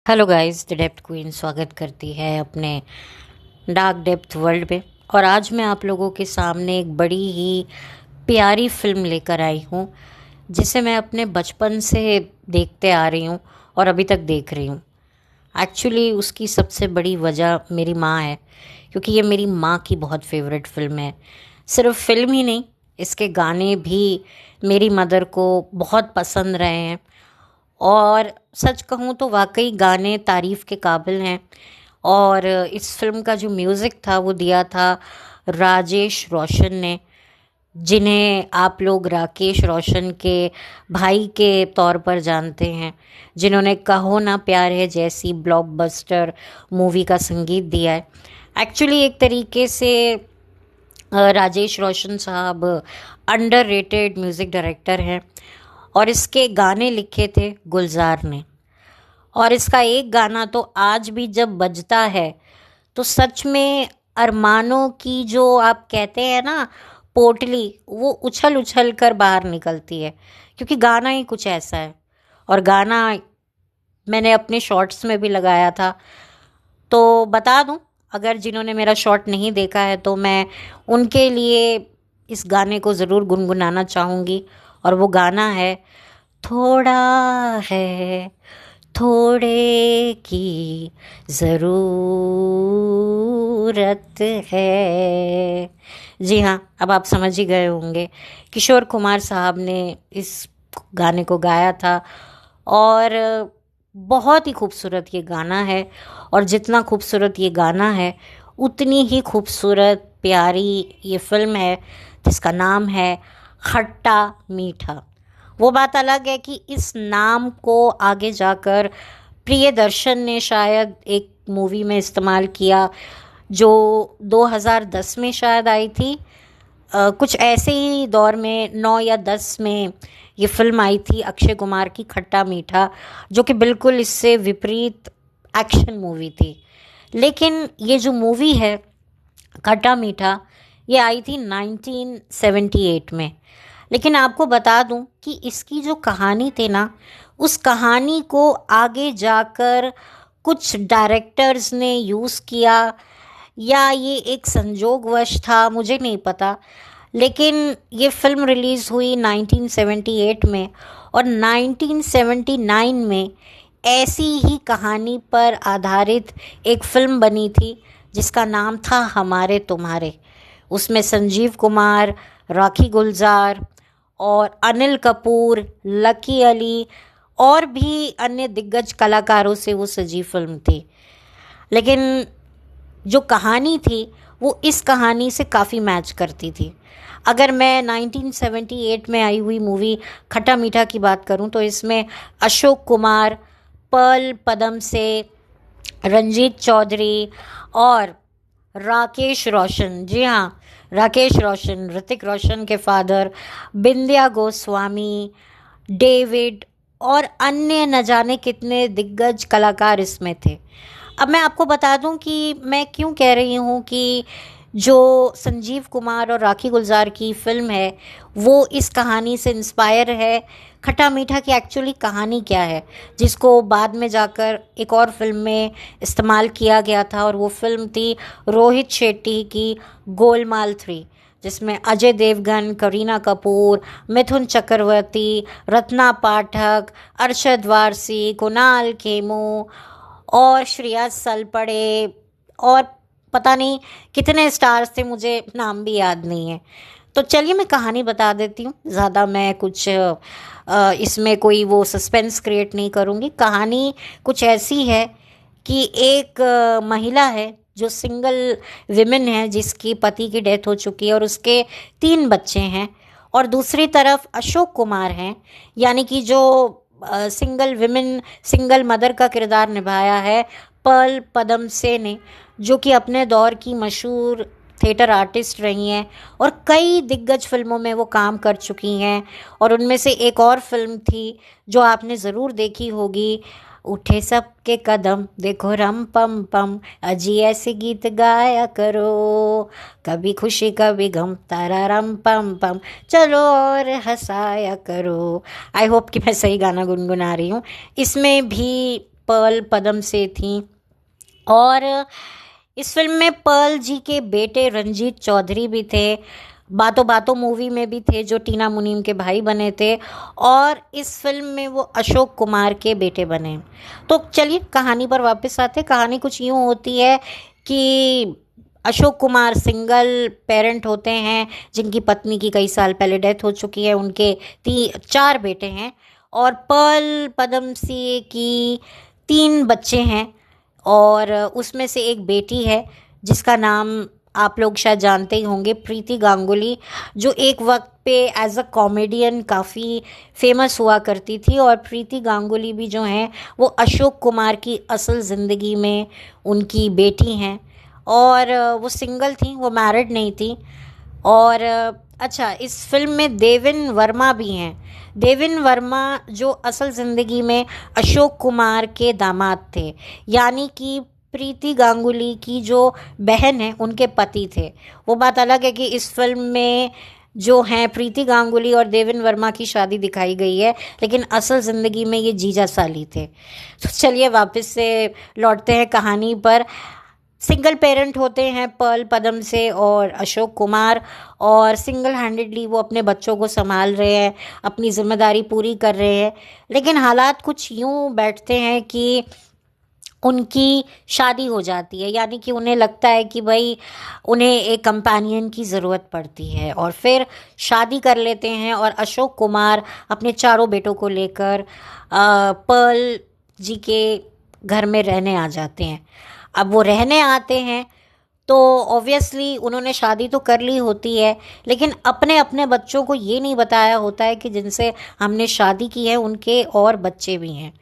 Hello guys, the depth queen स्वागत करती है अपने डार्क डेप्थ वर्ल्ड पे। और आज मैं आप लोगों के सामने एक बड़ी ही प्यारी फिल्म लेकर आई हूँ, जिसे मैं अपने बचपन से देखते आ रही हूँ और अभी तक देख रही हूँ। एक्चुअली उसकी सबसे बड़ी वजह मेरी माँ है, क्योंकि ये मेरी माँ की बहुत फेवरेट फिल्म है। सिर्फ फिल्म ही नहीं, इसके गाने भी मेरी मदर को बहुत पसंद रहे हैं। और सच कहूँ तो वाकई गाने तारीफ़ के काबिल हैं। और इस फिल्म का जो म्यूज़िक था वो दिया था राजेश रोशन ने, जिन्हें आप लोग राकेश रोशन के भाई के तौर पर जानते हैं, जिन्होंने कहो ना प्यार है जैसी ब्लॉकबस्टर मूवी का संगीत दिया है। एक्चुअली एक तरीके से राजेश रोशन साहब अंडररेटेड म्यूज़िक डायरेक्टर हैं। और इसके गाने लिखे थे गुलजार ने। और इसका एक गाना तो आज भी जब बजता है तो सच में अरमानों की, जो आप कहते हैं ना, पोटली, वो उछल उछल कर बाहर निकलती है, क्योंकि गाना ही कुछ ऐसा है। और गाना मैंने अपने शॉर्ट्स में भी लगाया था। तो बता दूं, अगर जिन्होंने मेरा शॉर्ट नहीं देखा है तो मैं उनके लिए इस गाने को ज़रूर गुनगुनाना चाहूँगी। और वो गाना है, थोड़ा है थोड़े की ज़रूरत है। जी हाँ, अब आप समझ ही गए होंगे। किशोर कुमार साहब ने इस गाने को गाया था। और बहुत ही खूबसूरत ये गाना है। और जितना खूबसूरत ये गाना है, उतनी ही खूबसूरत प्यारी ये फिल्म है, जिसका नाम है खट्टा मीठा। वो बात अलग है कि इस नाम को आगे जाकर प्रियदर्शन ने शायद एक मूवी में इस्तेमाल किया, जो 2010 में शायद आई थी। कुछ ऐसे ही दौर में 9 या 10 में ये फिल्म आई थी अक्षय कुमार की खट्टा मीठा, जो कि बिल्कुल इससे विपरीत एक्शन मूवी थी। लेकिन ये जो मूवी है खट्टा मीठा, ये आई थी 1978 में। लेकिन आपको बता दूं कि इसकी जो कहानी थी ना, उस कहानी को आगे जाकर कुछ डायरेक्टर्स ने यूज़ किया, या ये एक संजोगवश था, मुझे नहीं पता। लेकिन ये फिल्म रिलीज़ हुई 1978 में। और 1979 में ऐसी ही कहानी पर आधारित एक फिल्म बनी थी, जिसका नाम था हमारे तुम्हारे। उसमें संजीव कुमार, राखी गुलजार और अनिल कपूर, लकी अली और भी अन्य दिग्गज कलाकारों से वो सजी फिल्म थी। लेकिन जो कहानी थी वो इस कहानी से काफ़ी मैच करती थी। अगर मैं 1978 में आई हुई मूवी खट्टा मीठा की बात करूं, तो इसमें अशोक कुमार, पर्ल पदम से, रंजीत चौधरी और राकेश रोशन, जी हाँ, राकेश रोशन, ऋतिक रोशन के फादर, बिंदिया गोस्वामी, डेविड और अन्य न जाने कितने दिग्गज कलाकार इसमें थे। अब मैं आपको बता दूं कि मैं क्यों कह रही हूँ कि जो संजीव कुमार और राखी गुलजार की फिल्म है वो इस कहानी से इंस्पायर है। खट्टा मीठा की एक्चुअली कहानी क्या है, जिसको बाद में जाकर एक और फिल्म में इस्तेमाल किया गया था, और वो फिल्म थी रोहित शेट्टी की गोलमाल 3, जिसमें अजय देवगन, करीना कपूर, मिथुन चक्रवर्ती, रत्ना पाठक, अरशद वारसी, कुणाल खेमू और श्रेया सलपड़े और पता नहीं कितने स्टार्स थे, मुझे नाम भी याद नहीं है। तो चलिए मैं कहानी बता देती हूँ। ज़्यादा मैं कुछ इसमें कोई वो सस्पेंस क्रिएट नहीं करूँगी। कहानी कुछ ऐसी है कि एक महिला है जो सिंगल विमेन है, जिसकी पति की डेथ हो चुकी है और उसके 3 बच्चे हैं। और दूसरी तरफ अशोक कुमार हैं, यानी कि जो सिंगल विमेन, सिंगल मदर का किरदार निभाया है पर्ल पदम से ने, जो कि अपने दौर की मशहूर थिएटर आर्टिस्ट रही हैं और कई दिग्गज फिल्मों में वो काम कर चुकी हैं। और उनमें से एक और फिल्म थी जो आपने ज़रूर देखी होगी, उठे सबके कदम देखो रम पम पम, अजी ऐसे गीत गाया करो, कभी खुशी कभी गम, तारा रम पम पम, चलो और हंसाया करो। आई होप कि मैं सही गाना गुनगुना रही हूँ। इसमें भी पर्ल पदम से थी। और इस फिल्म में पर्ल जी के बेटे रंजीत चौधरी भी थे, बातों बातों मूवी में भी थे, जो टीना मुनीम के भाई बने थे, और इस फिल्म में वो अशोक कुमार के बेटे बने। तो चलिए कहानी पर वापस आते। कहानी कुछ यूँ होती है कि अशोक कुमार सिंगल पेरेंट होते हैं, जिनकी पत्नी की कई साल पहले डेथ हो चुकी है। उनके 4 बेटे हैं, और पर्ल पदम सी की 3 बच्चे हैं, और उसमें से एक बेटी है जिसका नाम आप लोग शायद जानते ही होंगे, प्रीति गांगुली, जो एक वक्त पे एज अ कॉमेडियन काफ़ी फेमस हुआ करती थी। और प्रीति गांगुली भी जो हैं वो अशोक कुमार की असल ज़िंदगी में उनकी बेटी हैं, और वो सिंगल थी, वो मैरिड नहीं थी। और अच्छा, इस फिल्म में देविन वर्मा भी हैं। देविन वर्मा जो असल ज़िंदगी में अशोक कुमार के दामाद थे, यानी कि प्रीति गांगुली की जो बहन है उनके पति थे। वो बात अलग है कि इस फिल्म में जो हैं प्रीति गांगुली और देविन वर्मा की शादी दिखाई गई है, लेकिन असल ज़िंदगी में ये जीजा साली थे। तो चलिए वापस से लौटते हैं कहानी पर। सिंगल पेरेंट होते हैं पर्ल पदम से और अशोक कुमार, और सिंगल हैंडेडली वो अपने बच्चों को संभाल रहे हैं, अपनी ज़िम्मेदारी पूरी कर रहे हैं। लेकिन हालात कुछ यूँ बैठते हैं कि उनकी शादी हो जाती है, यानी कि उन्हें लगता है कि भाई उन्हें एक कंपेनियन की ज़रूरत पड़ती है, और फिर शादी कर लेते हैं। और अशोक कुमार अपने चारों बेटों को लेकर पर्ल जी के घर में रहने आ जाते हैं। अब वो रहने आते हैं तो ऑब्वियसली उन्होंने शादी तो कर ली होती है, लेकिन अपने अपने बच्चों को ये नहीं बताया होता है कि जिनसे हमने शादी की है उनके और बच्चे भी हैं।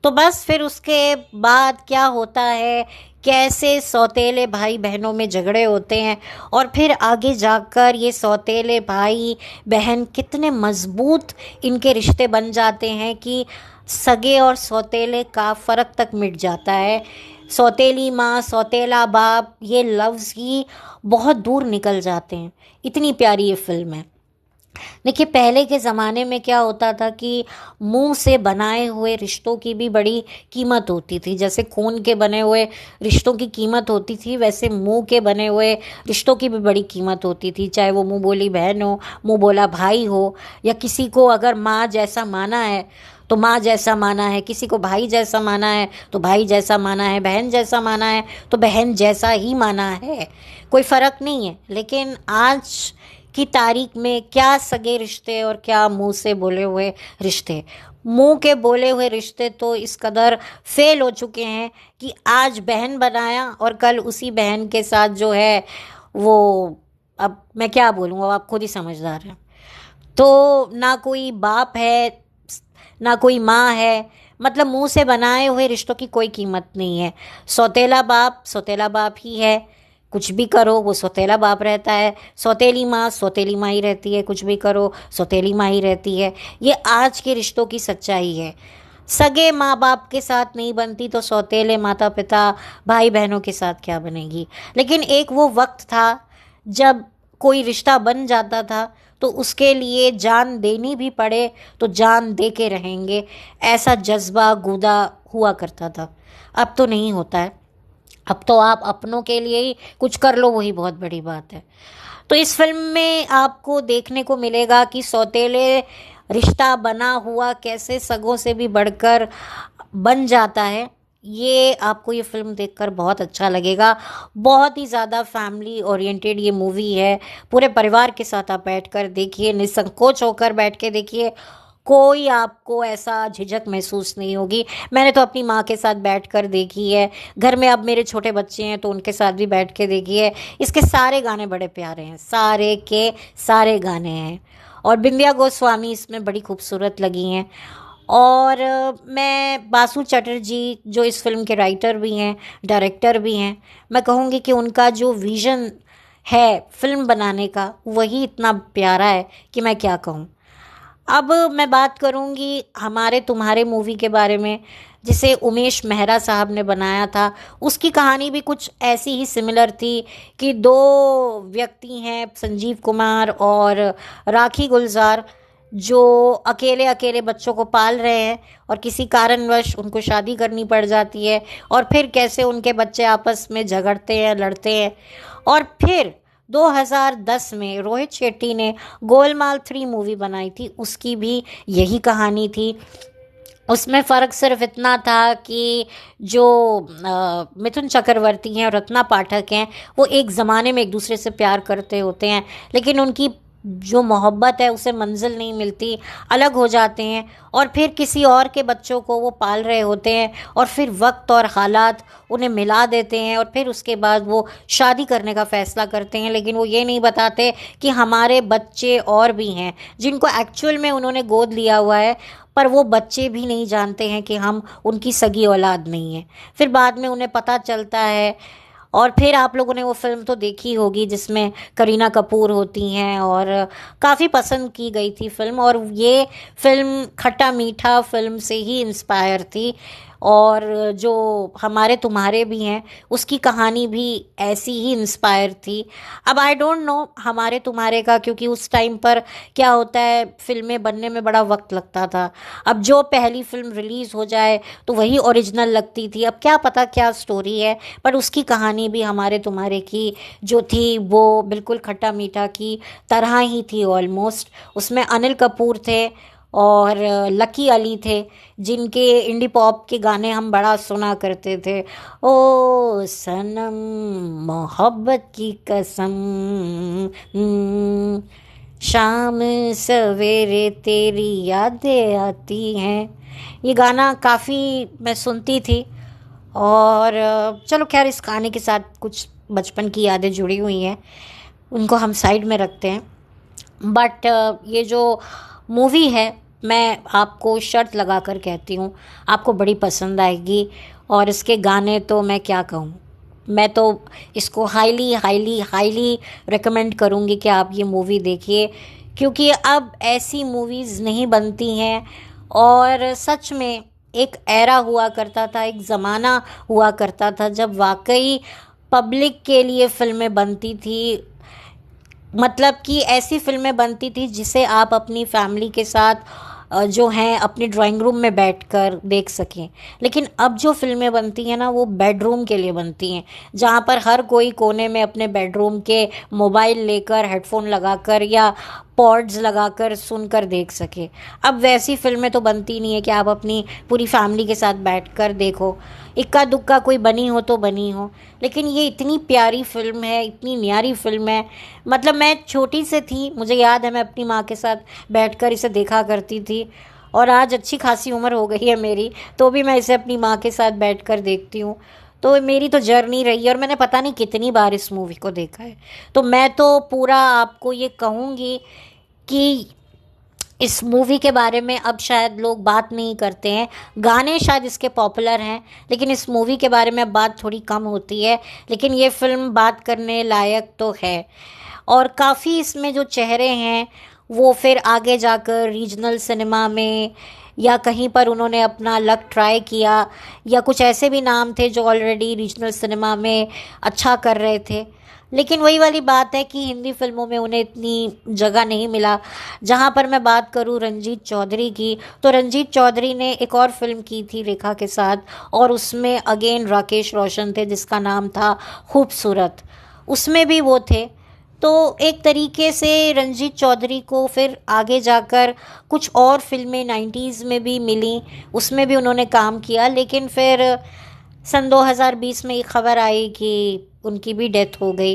तो बस फिर उसके बाद क्या होता है, कैसे सौतेले भाई बहनों में झगड़े होते हैं, और फिर आगे जाकर ये सौतेले भाई बहन कितने मज़बूत इनके रिश्ते बन जाते हैं कि सगे और सौतेले का फ़र्क तक मिट जाता है। सौतेली माँ, सौतेला बाप, ये लफ्ज़ ही बहुत दूर निकल जाते हैं। इतनी प्यारी ये फिल्म है। देखिए, पहले के ज़माने में क्या होता था कि मुंह से बनाए हुए रिश्तों की भी बड़ी कीमत होती थी। जैसे खून के बने हुए रिश्तों की कीमत होती थी, वैसे मुंह के बने हुए रिश्तों की भी बड़ी कीमत होती थी। चाहे वो मुंह बोली बहन हो, मुंह बोला भाई हो, या किसी को अगर माँ जैसा माना है तो माँ जैसा माना है, किसी को भाई जैसा माना है तो भाई जैसा माना है, बहन जैसा माना है तो बहन जैसा ही माना है, कोई फ़र्क नहीं है। लेकिन आज की तारीख में क्या सगे रिश्ते और क्या मुंह से बोले हुए रिश्ते। मुंह के बोले हुए रिश्ते तो इस कदर फेल हो चुके हैं कि आज बहन बनाया और कल उसी बहन के साथ जो है वो, अब मैं क्या बोलूँ, आप खुद ही समझदार हैं। तो ना कोई बाप है ना कोई माँ है, मतलब मुंह से बनाए हुए रिश्तों की कोई कीमत नहीं है। सौतेला बाप ही है, कुछ भी करो वो सौतेला बाप रहता है। सौतेली माँ ही रहती है, कुछ भी करो सौतेली माँ ही रहती है। ये आज के रिश्तों की सच्चाई है। सगे माँ बाप के साथ नहीं बनती तो सौतेले माता पिता भाई बहनों के साथ क्या बनेगी। लेकिन एक वो वक्त था जब कोई रिश्ता बन जाता था तो उसके लिए जान देनी भी पड़े तो जान दे के रहेंगे, ऐसा जज्बा गूदा हुआ करता था। अब तो नहीं होता है। अब तो आप अपनों के लिए ही कुछ कर लो, वही बहुत बड़ी बात है। तो इस फिल्म में आपको देखने को मिलेगा कि सौतेले रिश्ता बना हुआ कैसे सगों से भी बढ़कर बन जाता है। ये आपको ये फिल्म देखकर बहुत अच्छा लगेगा। बहुत ही ज़्यादा फैमिली ओरिएंटेड ये मूवी है। पूरे परिवार के साथ आप बैठकर देखिए, निसंकोच होकर बैठ के देखिए, कोई आपको ऐसा झिझक महसूस नहीं होगी। मैंने तो अपनी माँ के साथ बैठकर देखी है, घर में अब मेरे छोटे बच्चे हैं तो उनके साथ भी बैठ के देखी है। इसके सारे गाने बड़े प्यारे हैं, सारे के सारे गाने हैं, और बिंदिया गोस्वामी इसमें बड़ी खूबसूरत लगी हैं। और मैं बासु चटर्जी जो इस फिल्म के राइटर भी हैं, डायरेक्टर भी हैं, मैं कहूँगी कि उनका जो विज़न है फिल्म बनाने का वही इतना प्यारा है कि मैं क्या कहूँ। अब मैं बात करूँगी हमारे तुम्हारे मूवी के बारे में, जिसे उमेश मेहरा साहब ने बनाया था। उसकी कहानी भी कुछ ऐसी ही सिमिलर थी कि 2 व्यक्ति हैं, संजीव कुमार और राखी गुलजार, जो अकेले अकेले बच्चों को पाल रहे हैं और किसी कारणवश उनको शादी करनी पड़ जाती है, और फिर कैसे उनके बच्चे आपस में झगड़ते हैं, लड़ते हैं। और फिर 2010 में रोहित शेट्टी ने गोलमाल 3 मूवी बनाई थी, उसकी भी यही कहानी थी। उसमें फ़र्क सिर्फ इतना था कि जो मिथुन चक्रवर्ती हैं और रत्ना पाठक हैं, वो एक ज़माने में एक दूसरे से प्यार करते होते हैं, लेकिन उनकी जो मोहब्बत है उसे मंजिल नहीं मिलती, अलग हो जाते हैं, और फिर किसी और के बच्चों को वो पाल रहे होते हैं, और फिर वक्त और हालात उन्हें मिला देते हैं, और फिर उसके बाद वो शादी करने का फ़ैसला करते हैं। लेकिन वो ये नहीं बताते कि हमारे बच्चे और भी हैं जिनको एक्चुअल में उन्होंने गोद लिया हुआ है, पर वो बच्चे भी नहीं जानते हैं कि हम उनकी सगी औलाद नहीं है। फिर बाद में उन्हें पता चलता है। और फिर आप लोगों ने वो फ़िल्म तो देखी होगी जिसमें करीना कपूर होती हैं, और काफ़ी पसंद की गई थी फ़िल्म। और ये फ़िल्म खट्टा मीठा फ़िल्म से ही इंस्पायर थी, और जो हमारे तुम्हारे भी हैं उसकी कहानी भी ऐसी ही इंस्पायर थी। अब आई डोंट नो हमारे तुम्हारे का, क्योंकि उस टाइम पर क्या होता है, फ़िल्में बनने में बड़ा वक्त लगता था। अब जो पहली फ़िल्म रिलीज़ हो जाए तो वही ओरिजिनल लगती थी। अब क्या पता क्या स्टोरी है, पर उसकी कहानी भी हमारे तुम्हारे की जो थी वो बिल्कुल खट्टा मीठा की तरह ही थी ऑलमोस्ट। उसमें अनिल कपूर थे और लकी अली थे, जिनके इंडी पॉप के गाने हम बड़ा सुना करते थे। ओ सनम मोहब्बत की कसम, शाम सवेरे तेरी यादें आती हैं। ये गाना काफ़ी मैं सुनती थी। और चलो खैर, इस गाने के साथ कुछ बचपन की यादें जुड़ी हुई हैं, उनको हम साइड में रखते हैं। बट ये जो मूवी है, मैं आपको शर्त लगा कर कहती हूँ आपको बड़ी पसंद आएगी। और इसके गाने तो मैं क्या कहूँ, मैं तो इसको हाईली हाईली हाईली रिकमेंड करूँगी कि आप ये मूवी देखिए, क्योंकि अब ऐसी मूवीज़ नहीं बनती हैं। और सच में एक एरा हुआ करता था, एक ज़माना हुआ करता था जब वाकई पब्लिक के लिए फ़िल्में बनती थी। मतलब कि ऐसी फ़िल्में बनती थी जिसे आप अपनी फैमिली के साथ जो हैं अपने ड्राइंग रूम में बैठकर देख सकें। लेकिन अब जो फ़िल्में बनती हैं ना, वो बेडरूम के लिए बनती हैं, जहाँ पर हर कोई कोने में अपने बेडरूम के मोबाइल लेकर, हेडफोन लगाकर या पॉड्स लगाकर सुनकर देख सके। अब वैसी फ़िल्में तो बनती नहीं है कि आप अपनी पूरी फैमिली के साथ बैठकर देखो। इक्का दुक्का कोई बनी हो तो बनी हो, लेकिन ये इतनी प्यारी फ़िल्म है, इतनी न्यारी फ़िल्म है। मतलब मैं छोटी से थी, मुझे याद है मैं अपनी माँ के साथ बैठकर इसे देखा करती थी, और आज अच्छी खासी उम्र हो गई है मेरी, तो भी मैं इसे अपनी माँ के साथ बैठकर देखती हूँ। तो मेरी तो जर्नी रही है, और मैंने पता नहीं कितनी बार इस मूवी को देखा है। तो मैं तो पूरा आपको ये कहूँगी कि इस मूवी के बारे में अब शायद लोग बात नहीं करते हैं। गाने शायद इसके पॉपुलर हैं, लेकिन इस मूवी के बारे में बात थोड़ी कम होती है। लेकिन ये फ़िल्म बात करने लायक तो है, और काफ़ी इसमें जो चेहरे हैं वो फिर आगे जाकर रीजनल सिनेमा में या कहीं पर उन्होंने अपना लक ट्राई किया, या कुछ ऐसे भी नाम थे जो ऑलरेडी रीजनल सिनेमा में अच्छा कर रहे थे। लेकिन वही वाली बात है कि हिंदी फिल्मों में उन्हें इतनी जगह नहीं मिला। जहाँ पर मैं बात करूँ रंजीत चौधरी की, तो रंजीत चौधरी ने एक और फिल्म की थी रेखा के साथ, और उसमें अगेन राकेश रोशन थे जिसका नाम था खूबसूरत, उसमें भी वो थे। तो एक तरीके से रंजीत चौधरी को फिर आगे जाकर कुछ और फिल्में 90s में भी मिली, उसमें भी उन्होंने काम किया। लेकिन फिर सन 2020 में ये खबर आई कि उनकी भी डेथ हो गई।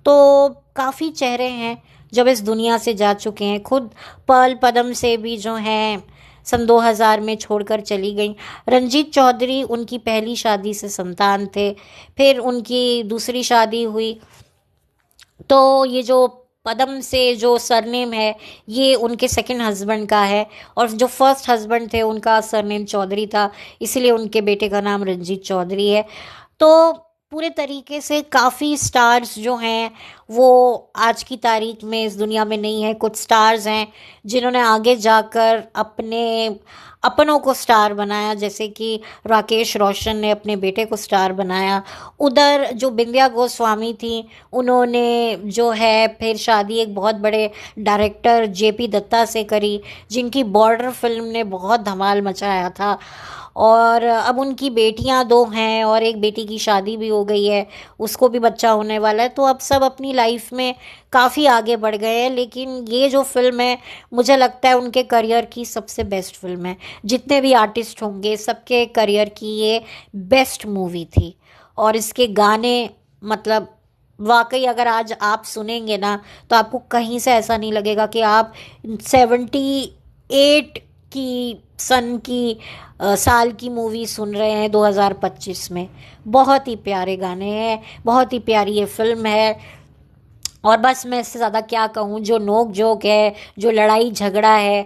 तो काफ़ी चेहरे हैं जब इस दुनिया से जा चुके हैं। खुद पर्ल पदम से भी जो हैं सन 2000 में छोड़कर चली गई। रंजीत चौधरी उनकी पहली शादी से संतान थे, फिर उनकी दूसरी शादी हुई, तो ये जो पदम से जो सरनेम है ये उनके सेकंड हस्बैंड का है, और जो फर्स्ट हस्बैंड थे उनका सरनेम चौधरी था, इसीलिए उनके बेटे का नाम रंजीत चौधरी है। तो पूरे तरीके से काफ़ी स्टार्स जो हैं वो आज की तारीख में इस दुनिया में नहीं है। कुछ स्टार्स हैं जिन्होंने आगे जाकर अपनों को स्टार बनाया, जैसे कि राकेश रोशन ने अपने बेटे को स्टार बनाया। उधर जो बिंदिया गोस्वामी थी, उन्होंने जो है फिर शादी एक बहुत बड़े डायरेक्टर जेपी दत्ता से करी, जिनकी बॉर्डर फिल्म ने बहुत धमाल मचाया था। और अब उनकी बेटियां 2 हैं और एक बेटी की शादी भी हो गई है, उसको भी बच्चा होने वाला है। तो अब सब अपनी लाइफ में काफ़ी आगे बढ़ गए हैं। लेकिन ये जो फिल्म है, मुझे लगता है उनके करियर की सबसे बेस्ट फिल्म है। जितने भी आर्टिस्ट होंगे सबके करियर की ये बेस्ट मूवी थी। और इसके गाने, मतलब वाकई अगर आज आप सुनेंगे ना, तो आपको कहीं से ऐसा नहीं लगेगा कि आप 78 की सन की साल की मूवी सुन रहे हैं 2025 में। बहुत ही प्यारे गाने हैं, बहुत ही प्यारी ये फिल्म है। और बस मैं इससे ज़्यादा क्या कहूँ, जो नोक झोंक है, जो लड़ाई झगड़ा है,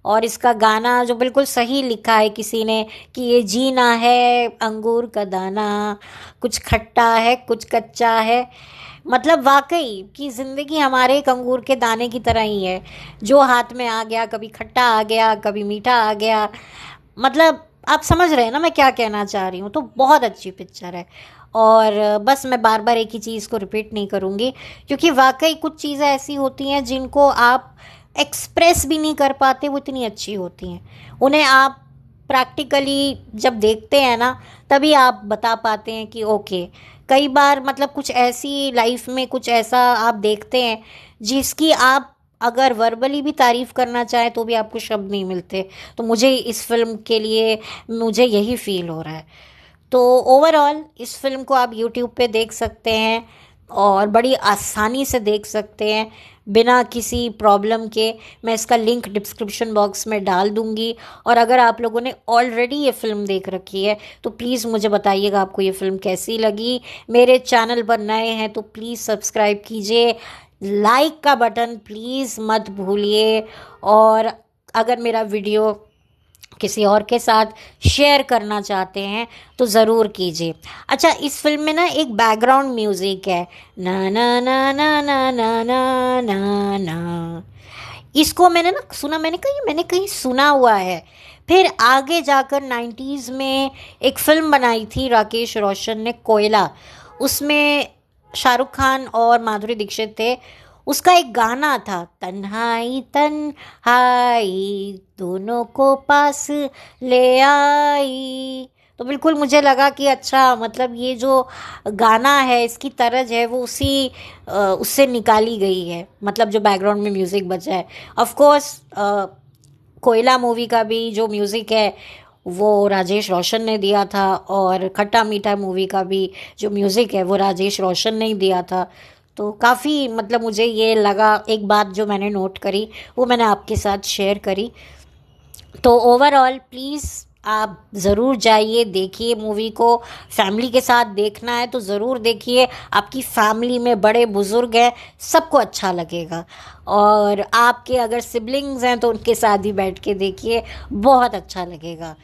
और इसका गाना जो बिल्कुल सही लिखा है किसी ने कि ये जीना है अंगूर का दाना, कुछ खट्टा है कुछ कच्चा है। मतलब वाकई कि ज़िंदगी हमारे एक अंगूर के दाने की तरह ही है, जो हाथ में आ गया, कभी खट्टा आ गया कभी मीठा आ गया। मतलब आप समझ रहे हैं ना मैं क्या कहना चाह रही हूँ। तो बहुत अच्छी पिक्चर है। और बस मैं बार बार एक ही चीज़ को रिपीट नहीं करूँगी, क्योंकि वाकई कुछ चीज़ें ऐसी होती हैं जिनको आप एक्सप्रेस भी नहीं कर पाते, वो इतनी अच्छी होती हैं। उन्हें आप प्रैक्टिकली जब देखते हैं ना, तभी आप बता पाते हैं कि ओके। कई बार मतलब कुछ ऐसी लाइफ में कुछ ऐसा आप देखते हैं जिसकी आप अगर वर्बली भी तारीफ़ करना चाहें तो भी आपको शब्द नहीं मिलते। तो मुझे इस फिल्म के लिए मुझे यही फील हो रहा है। तो ओवरऑल इस फिल्म को आप यूट्यूब पे देख सकते हैं और बड़ी आसानी से देख सकते हैं बिना किसी प्रॉब्लम के। मैं इसका लिंक डिस्क्रिप्शन बॉक्स में डाल दूंगी। और अगर आप लोगों ने ऑलरेडी ये फ़िल्म देख रखी है तो प्लीज़ मुझे बताइएगा आपको ये फ़िल्म कैसी लगी। मेरे चैनल पर नए हैं तो प्लीज़ सब्सक्राइब कीजिए, लाइक का बटन प्लीज़ मत भूलिए। और अगर मेरा वीडियो किसी और के साथ शेयर करना चाहते हैं तो ज़रूर कीजिए। अच्छा, इस फिल्म में ना एक बैकग्राउंड म्यूज़िक है, ना ना ना ना ना ना ना ना ना। इसको मैंने ना सुना, मैंने कहीं सुना हुआ है। फिर आगे जाकर 90s में एक फिल्म बनाई थी राकेश रोशन ने, कोयला। उसमें शाहरुख खान और माधुरी दीक्षित थे। उसका एक गाना था, तन्हाई तन्हाई दोनों को पास ले आई। तो बिल्कुल मुझे लगा कि अच्छा, मतलब ये जो गाना है इसकी तरज है वो उससे निकाली गई है, मतलब जो बैकग्राउंड में म्यूज़िक बजा है। ऑफ कोर्स कोयला मूवी का भी जो म्यूज़िक है वो राजेश रोशन ने दिया था, और खट्टा मीठा मूवी का भी जो म्यूज़िक है वो राजेश रोशन ने ही दिया था। तो काफ़ी मतलब मुझे ये लगा, एक बात जो मैंने नोट करी वो मैंने आपके साथ शेयर करी। तो ओवरऑल प्लीज़ आप ज़रूर जाइए, देखिए मूवी को। फैमिली के साथ देखना है तो ज़रूर देखिए। आपकी फैमिली में बड़े बुज़ुर्ग हैं, सबको अच्छा लगेगा। और आपके अगर सिबलिंग्स हैं तो उनके साथ ही बैठ के देखिए, बहुत अच्छा लगेगा।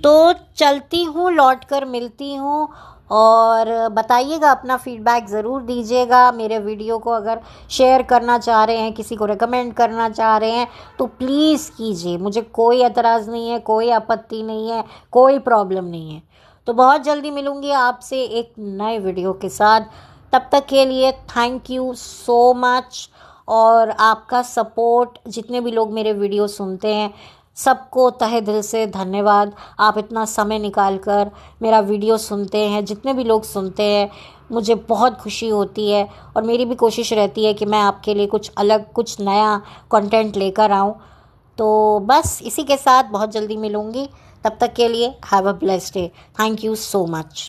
तो चलती हूँ, लौट कर मिलती हूँ। और बताइएगा, अपना फीडबैक ज़रूर दीजिएगा। मेरे वीडियो को अगर शेयर करना चाह रहे हैं, किसी को रेकमेंड करना चाह रहे हैं तो प्लीज़ कीजिए। मुझे कोई एतराज़ नहीं है, कोई आपत्ति नहीं है, कोई प्रॉब्लम नहीं है। तो बहुत जल्दी मिलूँगी आपसे एक नए वीडियो के साथ। तब तक के लिए थैंक यू सो मच। और आपका सपोर्ट, जितने भी लोग मेरे वीडियो सुनते हैं सबको तहे दिल से धन्यवाद। आप इतना समय निकाल कर मेरा वीडियो सुनते हैं, जितने भी लोग सुनते हैं मुझे बहुत खुशी होती है। और मेरी भी कोशिश रहती है कि मैं आपके लिए कुछ अलग, कुछ नया कंटेंट लेकर आऊँ। तो बस इसी के साथ बहुत जल्दी मिलूँगी। तब तक के लिए have a blessed day. Thank you so much.